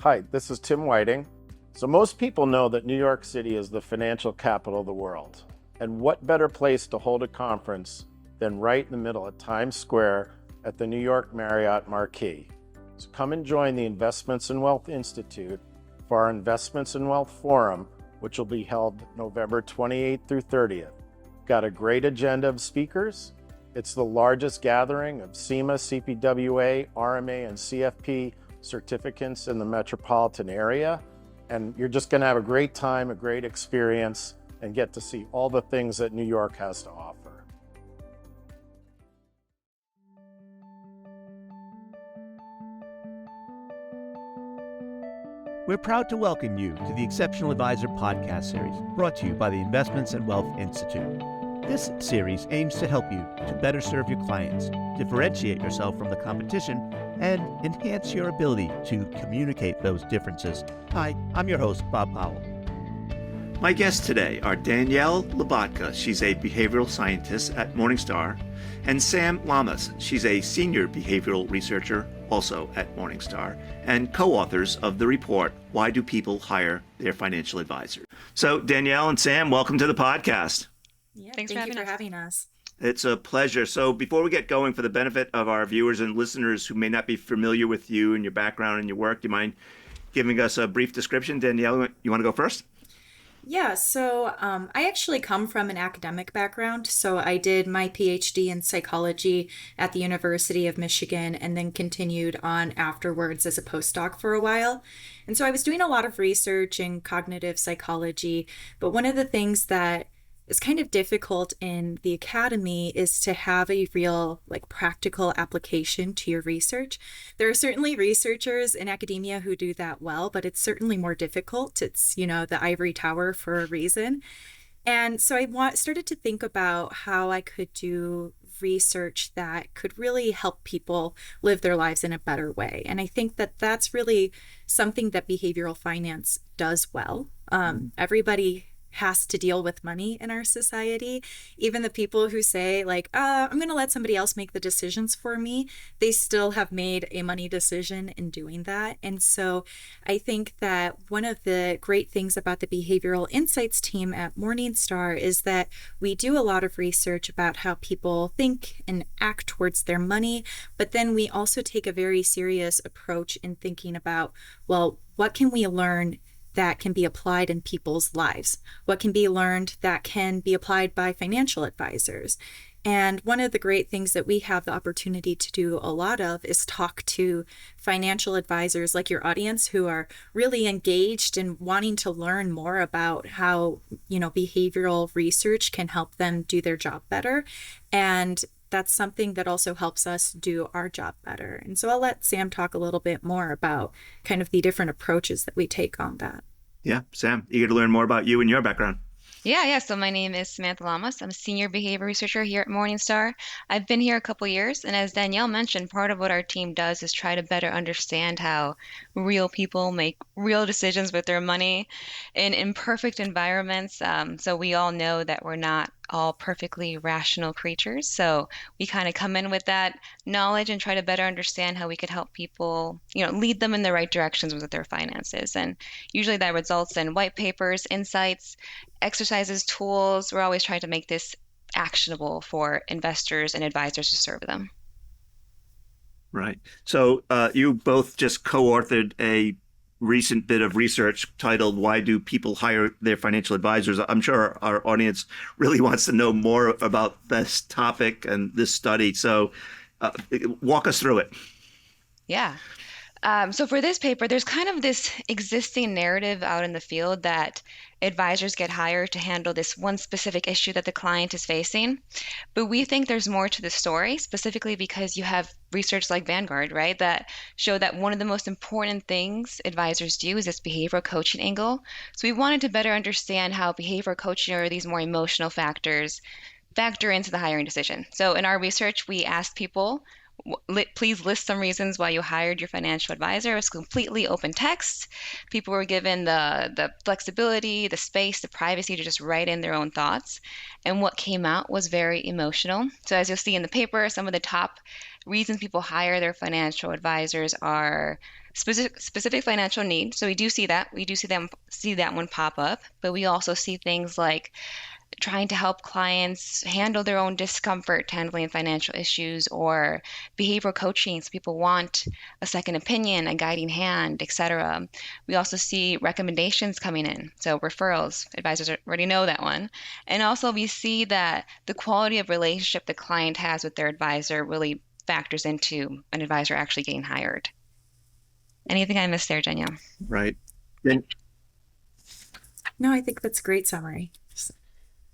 Hi, this is Tim Whiting. So most people know that New York City is the financial capital of the world. And what better place to hold a conference than right in the middle of Times Square at the New York Marriott Marquis. So come and join the Investments and Wealth Institute for our Investments and Wealth Forum, which will be held November 28th through 30th. Got a great agenda of speakers. It's the largest gathering of SEMA, CPWA, RMA, and CFP certificates in the metropolitan area. And you're just going to have a great time, a great experience, and get to see all the things that New York has to offer. We're proud to welcome you to the Exceptional Advisor podcast series, brought to you by the Investments and Wealth Institute. This series aims to help you to better serve your clients, differentiate yourself from the competition, and enhance your ability to communicate those differences. Hi, I'm your host, Bob Powell. My guests today are Danielle Labotka, she's a behavioral scientist at Morningstar, and Sam Lamas, she's a senior behavioral researcher also at Morningstar, and co-authors of the report, Why Do People Hire Their Financial Advisor? So Danielle and Sam, welcome to the podcast. Yeah, thank you for having us. It's a pleasure. So before we get going, for the benefit of our viewers and listeners who may not be familiar with you and your background and your work, do you mind giving us a brief description? Danielle, you want to go first? Yeah, so I actually come from an academic background. So I did my PhD in psychology at the University of Michigan and then continued on afterwards as a postdoc for a while. And so I was doing a lot of research in cognitive psychology, but one of the things that is kind of difficult in the academy is to have a real practical application to your research. There are certainly researchers in academia who do that well, but it's certainly more difficult. It's, the ivory tower for a reason. And so I started to think about how I could do research that could really help people live their lives in a better way. And I think that that's really something that behavioral finance does well. Everybody has to deal with money in our society. Even the people who say I'm going to let somebody else make the decisions for me, they still have made a money decision in doing that. And so I think that one of the great things about the Behavioral Insights team at Morningstar is that we do a lot of research about how people think and act towards their money, but then we also take a very serious approach in thinking about, well, what can we learn that can be applied in people's lives? What can be learned that can be applied by financial advisors? And one of the great things that we have the opportunity to do a lot of is talk to financial advisors like your audience who are really engaged and wanting to learn more about how, behavioral research can help them do their job better. And that's something that also helps us do our job better. And so I'll let Sam talk a little bit more about kind of the different approaches that we take on that. Yeah, Sam, eager to learn more about you and your background. Yeah. So my name is Samantha Lamas. I'm a senior behavior researcher here at Morningstar. I've been here a couple years, and as Danielle mentioned, part of what our team does is try to better understand how real people make real decisions with their money in imperfect environments. So we all know that we're not all perfectly rational creatures. So we kind of come in with that knowledge and try to better understand how we could help people, lead them in the right directions with their finances. And usually that results in white papers, insights, exercises, tools. We're always trying to make this actionable for investors and advisors who serve them. Right. So you both just co-authored a recent bit of research titled Why Do People Hire Their Financial Advisors? I'm sure our audience really wants to know more about this topic and this study. So walk us through it. Yeah. So for this paper, there's kind of this existing narrative out in the field that advisors get hired to handle this one specific issue that the client is facing. But we think there's more to the story, specifically because you have research like Vanguard, right, that show that one of the most important things advisors do is this behavioral coaching angle. So we wanted to better understand how behavioral coaching or these more emotional factors factor into the hiring decision. So in our research, we asked people, Please list some reasons why you hired your financial advisor. It was completely open text. People were given the flexibility, the space, the privacy to just write in their own thoughts. And what came out was very emotional. So as you'll see in the paper, some of the top reasons people hire their financial advisors are specific financial needs. So we do see that. We do see that one pop up, but we also see things like trying to help clients handle their own discomfort handling financial issues, or behavioral coaching. So people want a second opinion, a guiding hand, etc. We also see recommendations coming in. So referrals, advisors already know that one. And also we see that the quality of relationship the client has with their advisor really factors into an advisor actually getting hired. Anything I missed there, Danielle? Right. And No, I think that's a great summary.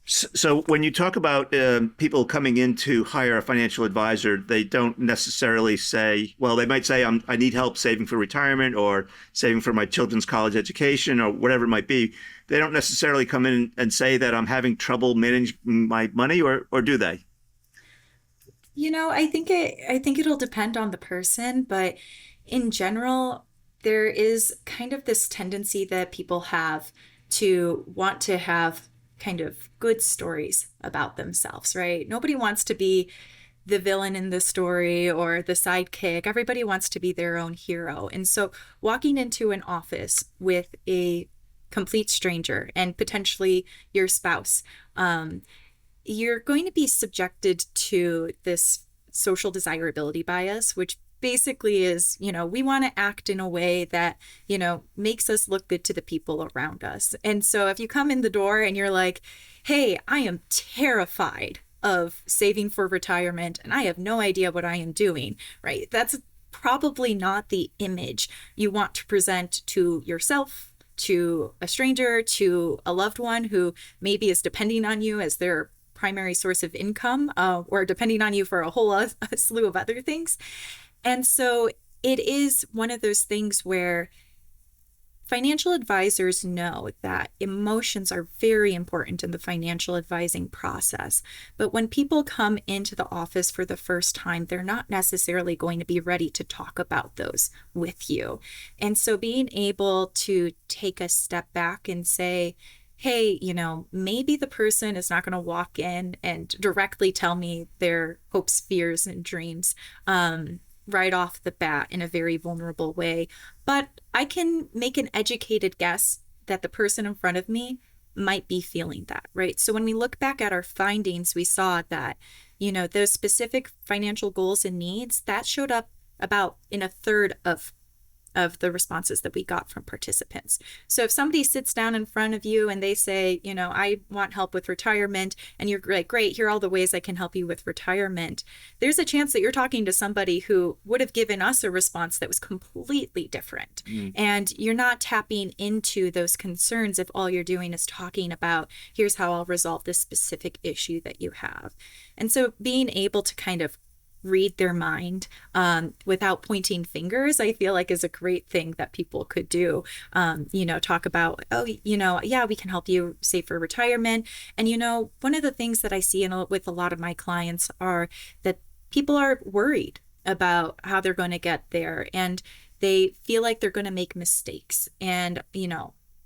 so when you talk about people coming in to hire a financial advisor, they don't necessarily say, well, they might say, I need help saving for retirement or saving for my children's college education or whatever it might be. They don't necessarily come in and say that I'm having trouble managing my money, or do they? I think it'll depend on the person, but in general, there is kind of this tendency that people have to want to have kind of good stories about themselves, right? Nobody wants to be the villain in the story or the sidekick. Everybody wants to be their own hero. And so walking into an office with a complete stranger and potentially your spouse, you're going to be subjected to this social desirability bias, which basically is, we want to act in a way that, makes us look good to the people around us. And so if you come in the door and you're like, hey, I am terrified of saving for retirement and I have no idea what I am doing, right? That's probably not the image you want to present to yourself, to a stranger, to a loved one who maybe is depending on you as their primary source of income, or depending on you for a whole slew of other things. And so it is one of those things where financial advisors know that emotions are very important in the financial advising process. But when people come into the office for the first time, they're not necessarily going to be ready to talk about those with you. And so being able to take a step back and say, hey, maybe the person is not going to walk in and directly tell me their hopes, fears, and dreams right off the bat in a very vulnerable way. But I can make an educated guess that the person in front of me might be feeling that, right? So when we look back at our findings, we saw that, those specific financial goals and needs, that showed up about in a third of the responses that we got from participants. So if somebody sits down in front of you and they say, I want help with retirement, and you're like, great, here are all the ways I can help you with retirement, there's a chance that you're talking to somebody who would have given us a response that was completely different. And you're not tapping into those concerns if all you're doing is talking about, here's how I'll resolve this specific issue that you have. And so being able to kind of read their mind without pointing fingers, I feel like is a great thing that people could do. Talk about, yeah, we can help you save for retirement. And, one of the things that I see with a lot of my clients are that people are worried about how they're going to get there. And they feel like they're going to make mistakes. And,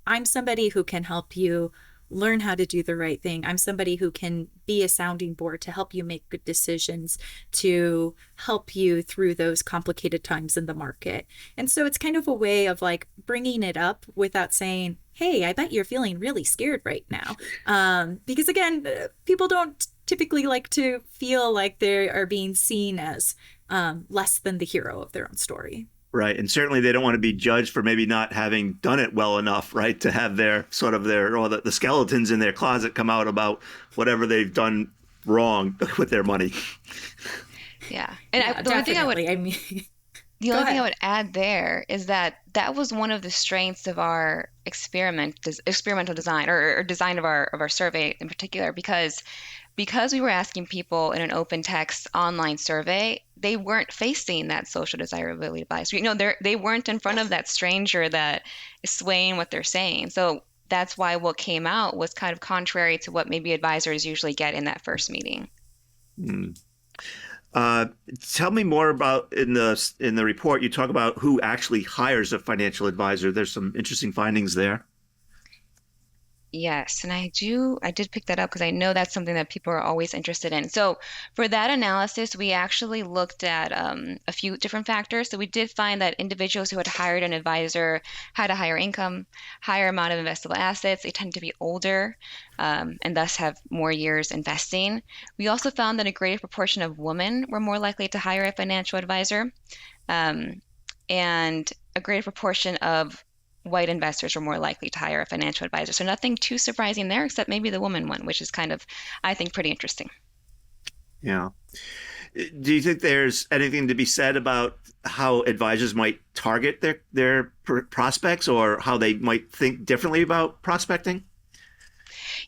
I'm somebody who can help you learn how to do the right thing. I'm somebody who can be a sounding board to help you make good decisions, to help you through those complicated times in the market. And so it's kind of a way of like bringing it up without saying, hey, I bet you're feeling really scared right now. Because again, people don't typically like to feel like they are being seen as less than the hero of their own story. Right. And certainly they don't want to be judged for maybe not having done it well enough, right? To have the skeletons in their closet come out about whatever they've done wrong with their money. Yeah. And Yeah, the only thing Go ahead. I would add there is that was one of the strengths of our experimental design, or design of our survey in particular, because we were asking people in an open text online survey, they weren't facing that social desirability bias. They weren't in front of that stranger that is swaying what they're saying. So that's why what came out was kind of contrary to what maybe advisors usually get in that first meeting. Uh, Tell me more about in the report. You talk about who actually hires a financial advisor. There's some interesting findings there. Yes, and I did pick that up because I know that's something that people are always interested in. So for that analysis, we actually looked at a few different factors. So we did find that individuals who had hired an advisor had a higher income, higher amount of investable assets. They tend to be older, and thus have more years investing. We also found that a greater proportion of women were more likely to hire a financial advisor, um, and a greater proportion of white investors were more likely to hire a financial advisor. So nothing too surprising there, except maybe the woman one, which is kind of, I think, pretty interesting. Yeah. Do you think there's anything to be said about how advisors might target their prospects, or how they might think differently about prospecting?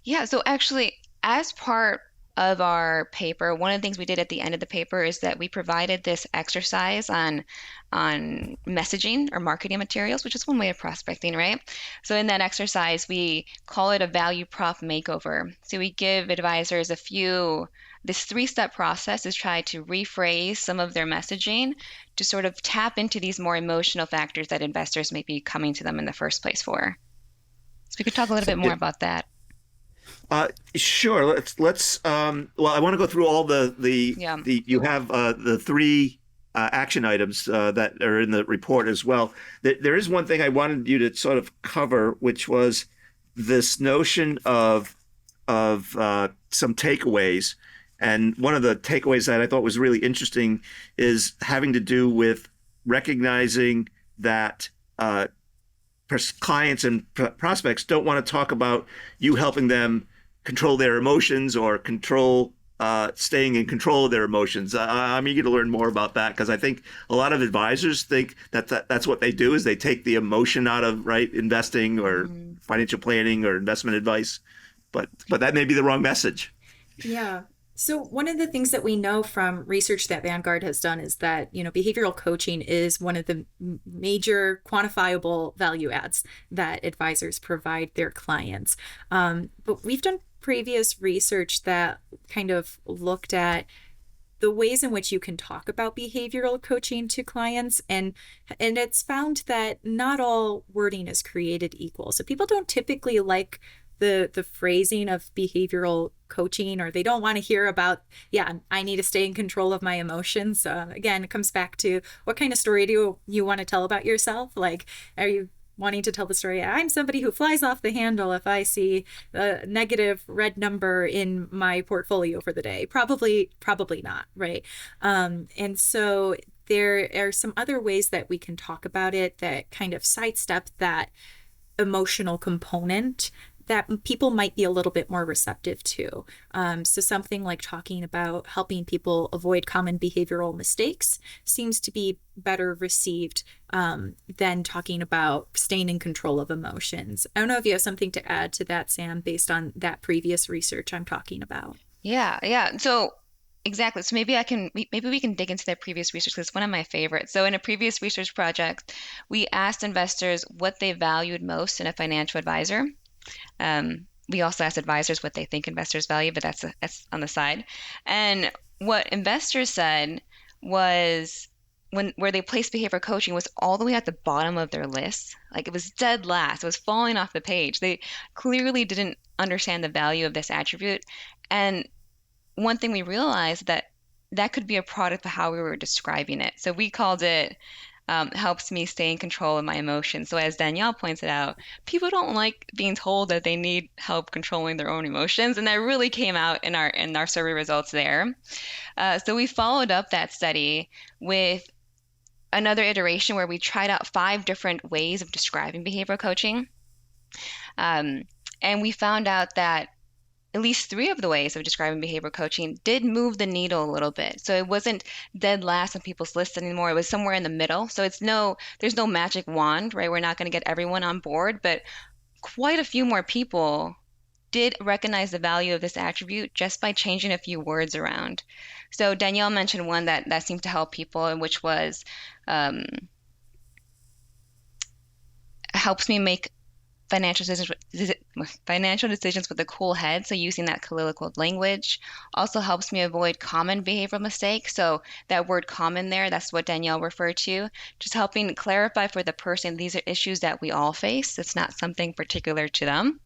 Yeah, so actually, as part of our paper, one of the things we did at the end of the paper is that we provided this exercise on messaging or marketing materials, which is one way of prospecting, right? So in that exercise, we call it a value prop makeover. So we give advisors this three-step process is try to rephrase some of their messaging to sort of tap into these more emotional factors that investors may be coming to them in the first place for. So we could talk a little bit more about that. Sure. Well, I want to go through all Yeah. you have the three action items that are in the report as well. There is one thing I wanted you to sort of cover, which was this notion of some takeaways. And one of the takeaways that I thought was really interesting is having to do with recognizing that clients and prospects don't want to talk about you helping them control their emotions or staying in control of their emotions. I'm eager to learn more about that, because I think a lot of advisors think that's what they do, is they take the emotion out of investing or financial planning or investment advice, but that may be the wrong message. Yeah. So one of the things that we know from research that Vanguard has done is that, behavioral coaching is one of the major quantifiable value adds that advisors provide their clients. But we've done previous research that kind of looked at the ways in which you can talk about behavioral coaching to clients, and it's found that not all wording is created equal. So people don't typically like the phrasing of behavioral coaching, or they don't want to hear about, I need to stay in control of my emotions. Again, it comes back to what kind of story do you want to tell about yourself? Like, are you wanting to tell the story, I'm somebody who flies off the handle if I see a negative red number in my portfolio for the day? Probably not, right? And so there are some other ways that we can talk about it that kind of sidestep that emotional component that people might be a little bit more receptive to. So something like talking about helping people avoid common behavioral mistakes seems to be better received than talking about staying in control of emotions. I don't know if you have something to add to that, Sam, based on that previous research I'm talking about. Yeah. So exactly. So maybe we can dig into that previous research, because it's one of my favorites. So in a previous research project, we asked investors what they valued most in a financial advisor. We also asked advisors what they think investors value, but that's on the side. And what investors said was where they placed behavior coaching was all the way at the bottom of their list. Like, it was dead last. It was falling off the page. They clearly didn't understand the value of this attribute. And one thing we realized that could be a product of how we were describing it. So we called it helps me stay in control of my emotions. So as Danielle pointed out, people don't like being told that they need help controlling their own emotions, and that really came out in our survey results there. So we followed up that study with another iteration where we tried out 5 different ways of describing behavioral coaching, and we found out that at least 3 of the ways of describing behavior coaching did move the needle a little bit. So it wasn't dead last on people's list anymore. It was somewhere in the middle. So there's no magic wand, right? We're not going to get everyone on board, but quite a few more people did recognize the value of this attribute just by changing a few words around. So Danielle mentioned one that seemed to help people, and which was helps me make financial financial decisions with a cool head. So using that colloquial language also helps me avoid common behavioral mistakes. So that word common there, that's what Danielle referred to, just helping clarify for the person these are issues that we all face. It's not something particular to them.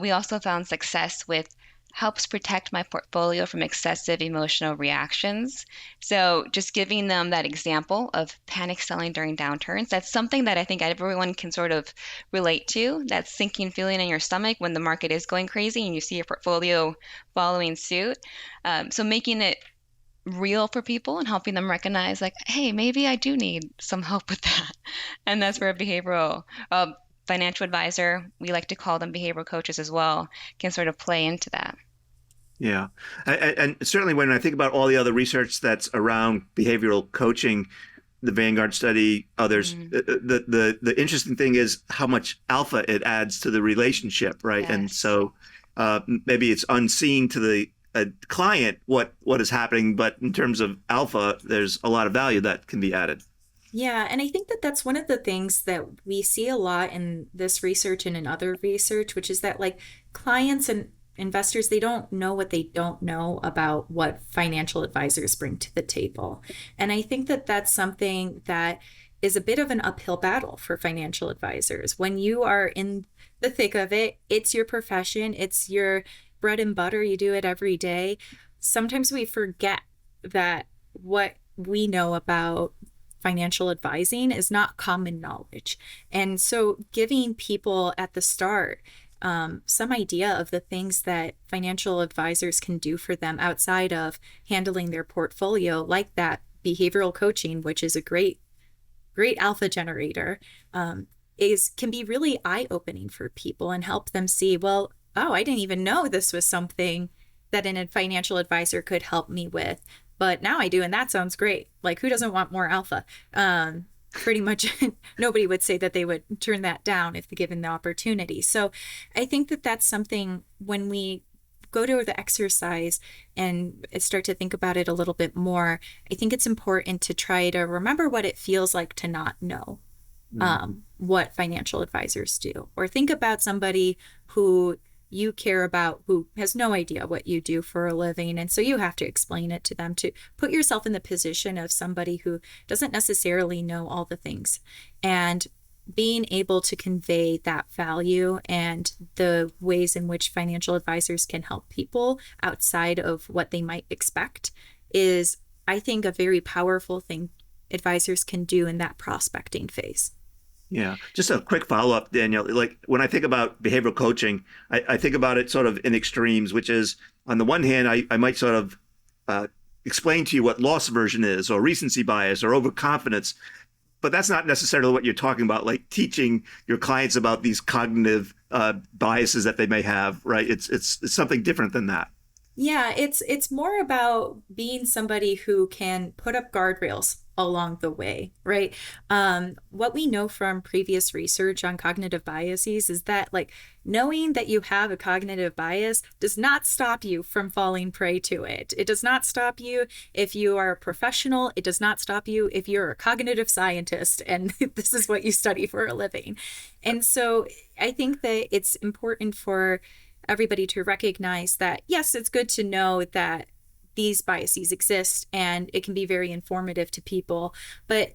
We also found success with helps protect my portfolio from excessive emotional reactions. So just giving them that example of panic selling during downturns, that's something that I think everyone can sort of relate to, that sinking feeling in your stomach when the market is going crazy and you see your portfolio following suit. So making it real for people and helping them recognize like, hey, maybe I do need some help with that. And that's where a behavioral financial advisor, we like to call them behavioral coaches as well, can sort of play into that. Yeah. And certainly when I think about all the other research that's around behavioral coaching, the Vanguard study, others, the interesting thing is how much alpha it adds to the relationship, right? Yes. And so maybe it's unseen to the client what is happening, but in terms of alpha, there's a lot of value that can be added. Yeah, and I think that that's one of the things that we see a lot in this research and in other research, which is that like clients and investors, they don't know what they don't know about what financial advisors bring to the table. And I think that that's something that is a bit of an uphill battle for financial advisors. When you are in the thick of it, it's your profession, it's your bread and butter, you do it every day. Sometimes we forget that what we know about financial advising is not common knowledge. And so giving people at the start some idea of the things that financial advisors can do for them outside of handling their portfolio, like that behavioral coaching, which is a great alpha generator, can be really eye-opening for people and help them see, well, oh, I didn't even know this was something that a financial advisor could help me with. But now I do, and that sounds great. Like, who doesn't want more alpha? Pretty much nobody would say that they would turn that down if given the opportunity. So I think that that's something when we go to the exercise and start to think about it a little bit more, I think it's important to try to remember what it feels like to not know what financial advisors do. Or think about somebody who you care about who has no idea what you do for a living. And so you have to explain it to them, to put yourself in the position of somebody who doesn't necessarily know all the things. And being able to convey that value and the ways in which financial advisors can help people outside of what they might expect is, I think, a very powerful thing advisors can do in that prospecting phase. Yeah. Just a quick follow-up, Danielle. Like when I think about behavioral coaching, I think about it sort of in extremes, which is on the one hand, I might sort of explain to you what loss aversion is or recency bias or overconfidence, but that's not necessarily what you're talking about, like teaching your clients about these cognitive biases that they may have, right? It's something different than that. Yeah, it's more about being somebody who can put up guardrails along the way, right? What we know from previous research on cognitive biases is that like knowing that you have a cognitive bias does not stop you from falling prey to it. It does not stop you if you are a professional. It does not stop you if you're a cognitive scientist and this is what you study for a living. And so I think that it's important for everybody to recognize that, yes, it's good to know that these biases exist and it can be very informative to people, but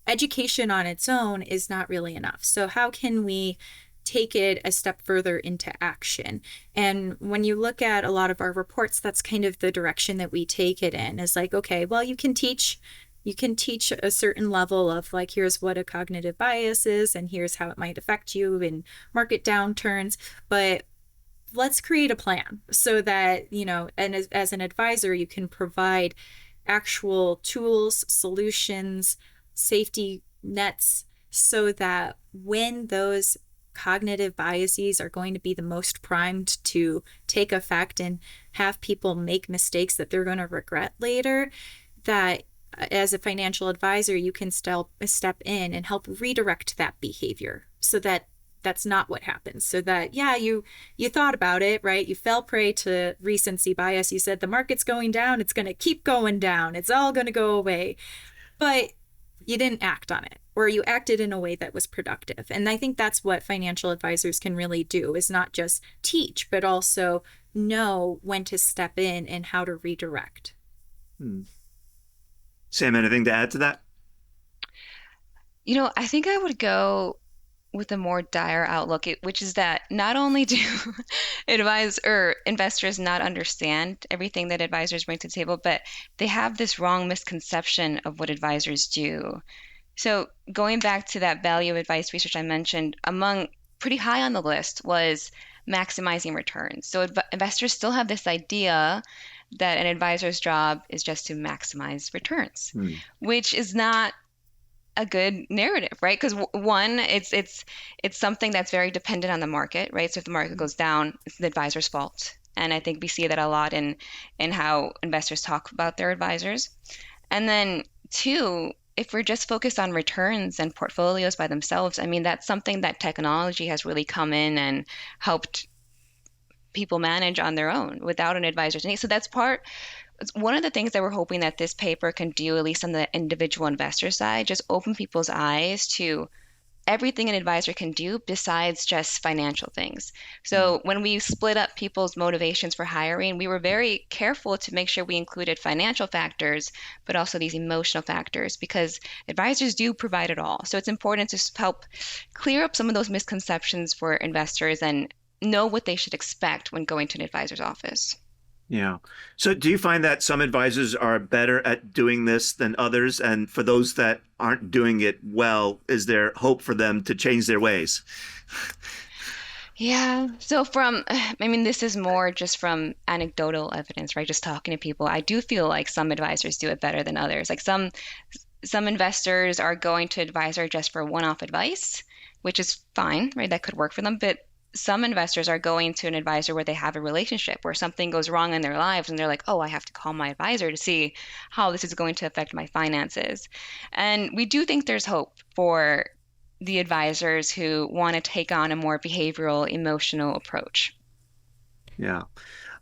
education on its own is not really enough. So how can we take it a step further into action? And when you look at a lot of our reports, that's kind of the direction that we take it in, is like, okay, well, you can teach a certain level of like, here's what a cognitive bias is and here's how it might affect you in market downturns, but let's create a plan so that, you know, and as an advisor, you can provide actual tools, solutions, safety nets, so that when those cognitive biases are going to be the most primed to take effect and have people make mistakes that they're going to regret later, that as a financial advisor, you can still step in and help redirect that behavior so that that's not what happens. So that, yeah, you thought about it, right? You fell prey to recency bias. You said the market's going down. It's going to keep going down. It's all going to go away. But you didn't act on it, or you acted in a way that was productive. And I think that's what financial advisors can really do, is not just teach, but also know when to step in and how to redirect. Sam, anything to add to that? I think I would go with a more dire outlook, which is that not only do investors not understand everything that advisors bring to the table, but they have this wrong misconception of what advisors do. So going back to that value advice research I mentioned, among pretty high on the list was maximizing returns. So investors still have this idea that an advisor's job is just to maximize returns, which is not a good narrative, right? Because one, it's something that's very dependent on the market, right? So if the market goes down, it's the advisor's fault. And I think we see that a lot in how investors talk about their advisors. And then two, if we're just focused on returns and portfolios by themselves, I mean, that's something that technology has really come in and helped people manage on their own without an advisor. So that's one of the things that we're hoping that this paper can do, at least on the individual investor side, just open people's eyes to everything an advisor can do besides just financial things. So when we split up people's motivations for hiring, we were very careful to make sure we included financial factors, but also these emotional factors, because advisors do provide it all. So it's important to help clear up some of those misconceptions for investors and know what they should expect when going to an advisor's office. Yeah. So do you find that some advisors are better at doing this than others? And for those that aren't doing it well, is there hope for them to change their ways? Yeah. So this is more just from anecdotal evidence, right? Just talking to people. I do feel like some advisors do it better than others. Like some investors are going to advisor just for one-off advice, which is fine, right? That could work for them. But some investors are going to an advisor where they have a relationship, where something goes wrong in their lives and they're like, oh, I have to call my advisor to see how this is going to affect my finances. And we do think there's hope for the advisors who want to take on a more behavioral, emotional approach. Yeah.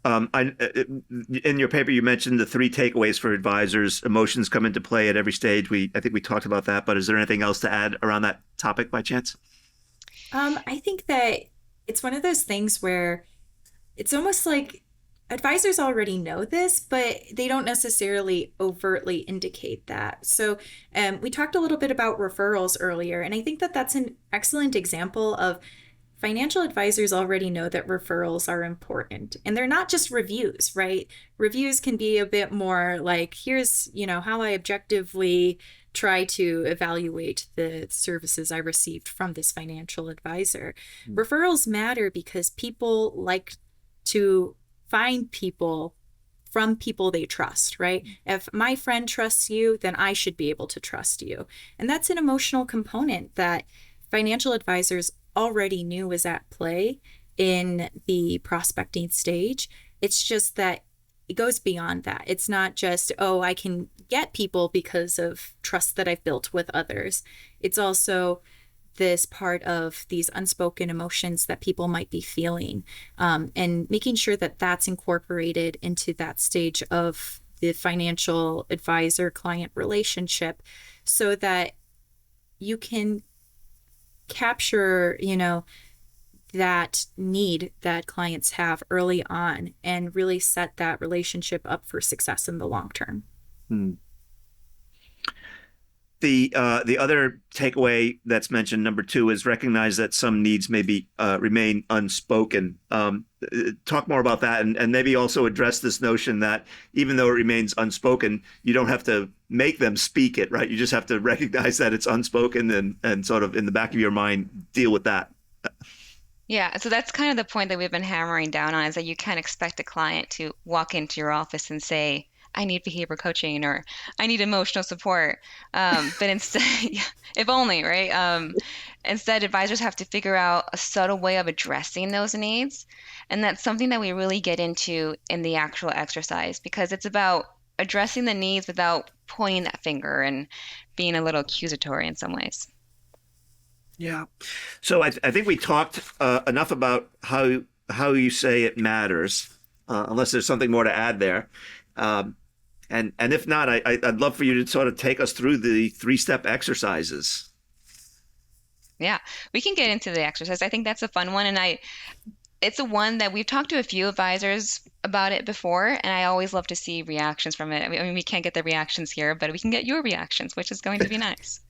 In your paper, you mentioned the 3 takeaways for advisors. Emotions come into play at every stage. I think we talked about that, but is there anything else to add around that topic by chance? I think that it's one of those things where it's almost like advisors already know this, but they don't necessarily overtly indicate that. So we talked a little bit about referrals earlier, and I think that that's an excellent example of financial advisors already know that referrals are important. And they're not just reviews, right? Reviews can be a bit more like, here's, how I objectively try to evaluate the services I received from this financial advisor. Referrals matter because people like to find people from people they trust, right? If my friend trusts you, then I should be able to trust you. And that's an emotional component that financial advisors already knew was at play in the prospecting stage. It's just that it goes beyond that. It's not just, oh, I can get people because of trust that I've built with others. It's also this part of these unspoken emotions that people might be feeling, and making sure that that's incorporated into that stage of the financial advisor-client relationship so that you can capture, that need that clients have early on and really set that relationship up for success in the long term. The other takeaway that's mentioned, number 2, is recognize that some needs maybe remain unspoken. Talk more about that, and maybe also address this notion that even though it remains unspoken, you don't have to make them speak it, right? You just have to recognize that it's unspoken and sort of in the back of your mind deal with that. Yeah, so that's kind of the point that we've been hammering down on, is that you can't expect a client to walk into your office and say, I need behavior coaching or I need emotional support. But instead, if only, right? Instead, advisors have to figure out a subtle way of addressing those needs. And that's something that we really get into in the actual exercise, because it's about addressing the needs without pointing that finger and being a little accusatory in some ways. Yeah. So I think we talked enough about how you say it matters, unless there's something more to add there. And if not, I'd love for you to sort of take us through the 3-step exercises. Yeah, we can get into the exercise. I think that's a fun one. And it's a one that we've talked to a few advisors about it before, and I always love to see reactions from it. I mean, we can't get the reactions here, but we can get your reactions, which is going to be nice.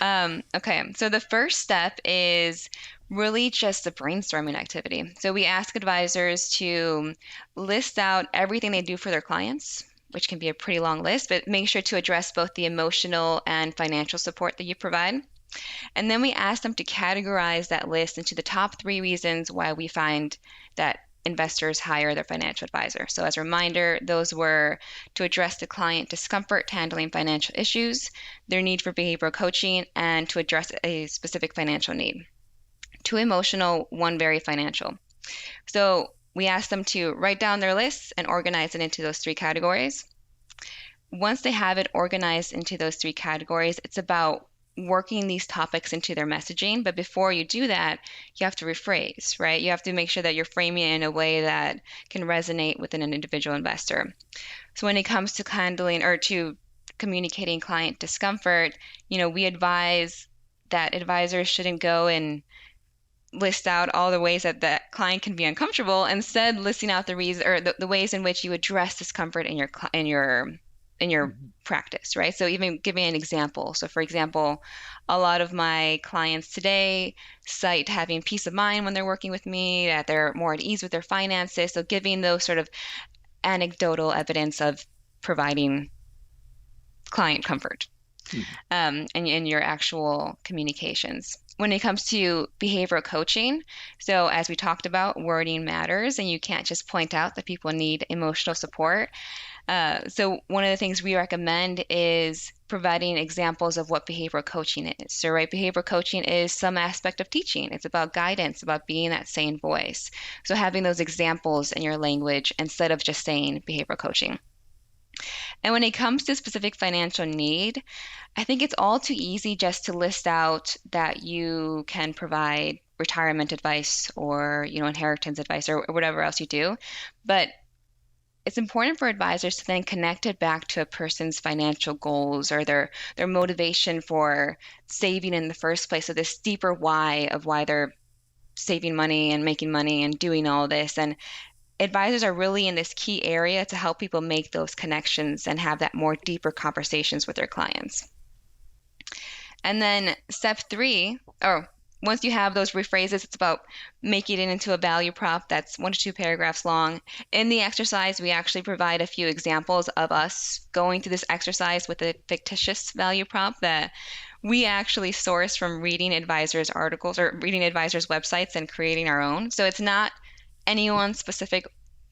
Okay, so the first step is really just a brainstorming activity. So we ask advisors to list out everything they do for their clients, which can be a pretty long list, but make sure to address both the emotional and financial support that you provide. And then we ask them to categorize that list into the top 3 reasons why we find that investors hire their financial advisor. So as a reminder, those were to address the client discomfort handling financial issues, their need for behavioral coaching, and to address a specific financial need. 2 emotional, 1 very financial. So we ask them to write down their lists and organize it into those 3 categories. Once they have it organized into those 3 categories, it's about working these topics into their messaging. But before you do that, you have to rephrase, right? You have to make sure that you're framing it in a way that can resonate within an individual investor. So when it comes to handling or to communicating client discomfort, we advise that advisors shouldn't go and list out all the ways that that client can be uncomfortable. Instead, listing out the reason or the ways in which you address discomfort in your practice, right? So even giving an example. So for example, a lot of my clients today cite having peace of mind when they're working with me, that they're more at ease with their finances. So giving those sort of anecdotal evidence of providing client comfort in your actual communications. When it comes to behavioral coaching, so as we talked about, wording matters, and you can't just point out that people need emotional support. So one of the things we recommend is providing examples of what behavioral coaching is. So, right, behavioral coaching is some aspect of teaching. It's about guidance, about being that sane voice. So having those examples in your language instead of just saying behavioral coaching. And when it comes to specific financial need, I think it's all too easy just to list out that you can provide retirement advice or, inheritance advice or whatever else you do. But it's important for advisors to then connect it back to a person's financial goals or their motivation for saving in the first place. So this deeper why of why they're saving money and making money and doing all this. And advisors are really in this key area to help people make those connections and have that more deeper conversations with their clients. And then step 3, or once you have those rephrases, it's about making it into a value prop that's 1 to 2 paragraphs long. In the exercise, we actually provide a few examples of us going through this exercise with a fictitious value prop that we actually source from reading advisors' articles or reading advisors' websites and creating our own. So it's not anyone's specific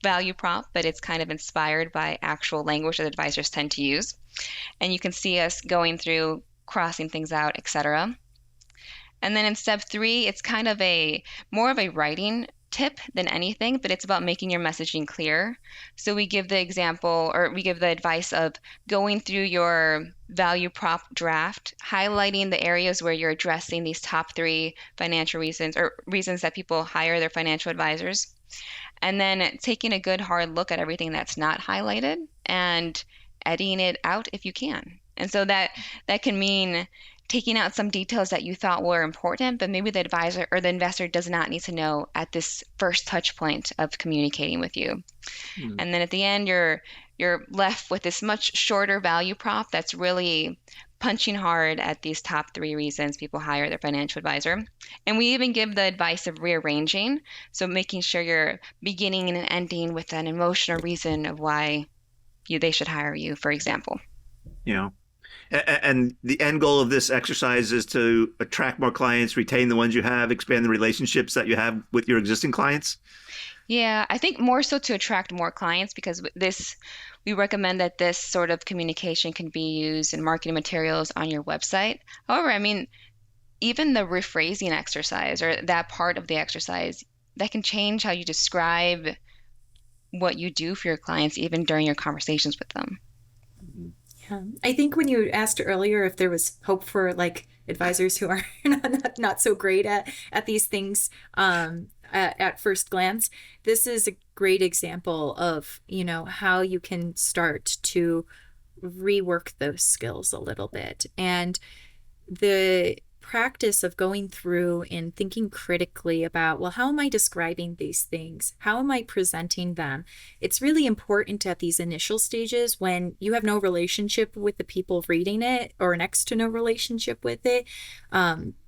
value prop, but it's kind of inspired by actual language that advisors tend to use. And you can see us going through, crossing things out, etc. And then in step 3, it's kind of more of a writing tip than anything, but it's about making your messaging clear. So we give the example, or we give the advice of going through your value prop draft, highlighting the areas where you're addressing these top 3 financial reasons or reasons that people hire their financial advisors. And then taking a good hard look at everything that's not highlighted and editing it out if you can. And so that can mean taking out some details that you thought were important, but maybe the advisor or the investor does not need to know at this first touch point of communicating with you. And then at the end, you're left with this much shorter value prop that's really punching hard at these top 3 reasons people hire their financial advisor. And we even give the advice of rearranging, so making sure you're beginning and ending with an emotional reason of why they should hire you, for example. And the end goal of this exercise is to attract more clients, retain the ones you have, expand the relationships that you have with your existing clients? Yeah, I think more so to attract more clients, because we recommend that this sort of communication can be used in marketing materials on your website. However, even the rephrasing exercise or that part of the exercise, that can change how you describe what you do for your clients, even during your conversations with them. I think when you asked earlier if there was hope for advisors who are not so great at these things at first glance, this is a great example of, how you can start to rework those skills a little bit. And the practice of going through and thinking critically about, well, how am I describing these things? How am I presenting them? It's really important at these initial stages when you have no relationship with the people reading it, or next to no relationship with it,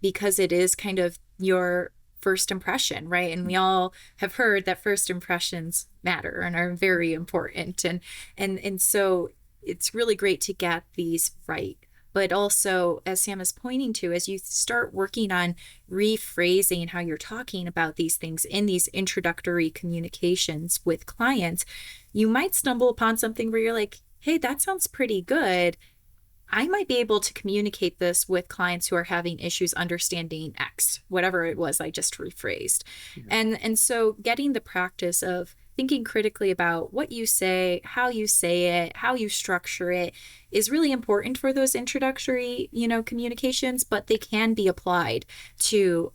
because it is kind of your first impression, right? And we all have heard that first impressions matter and are very important. And so it's really great to get these right. But also, as Sam is pointing to, as you start working on rephrasing how you're talking about these things in these introductory communications with clients, you might stumble upon something where you're like, hey, that sounds pretty good. I might be able to communicate this with clients who are having issues understanding X, whatever it was I just rephrased. Yeah. And so getting the practice of thinking critically about what you say, how you say it, how you structure it is really important for those introductory, communications, but they can be applied to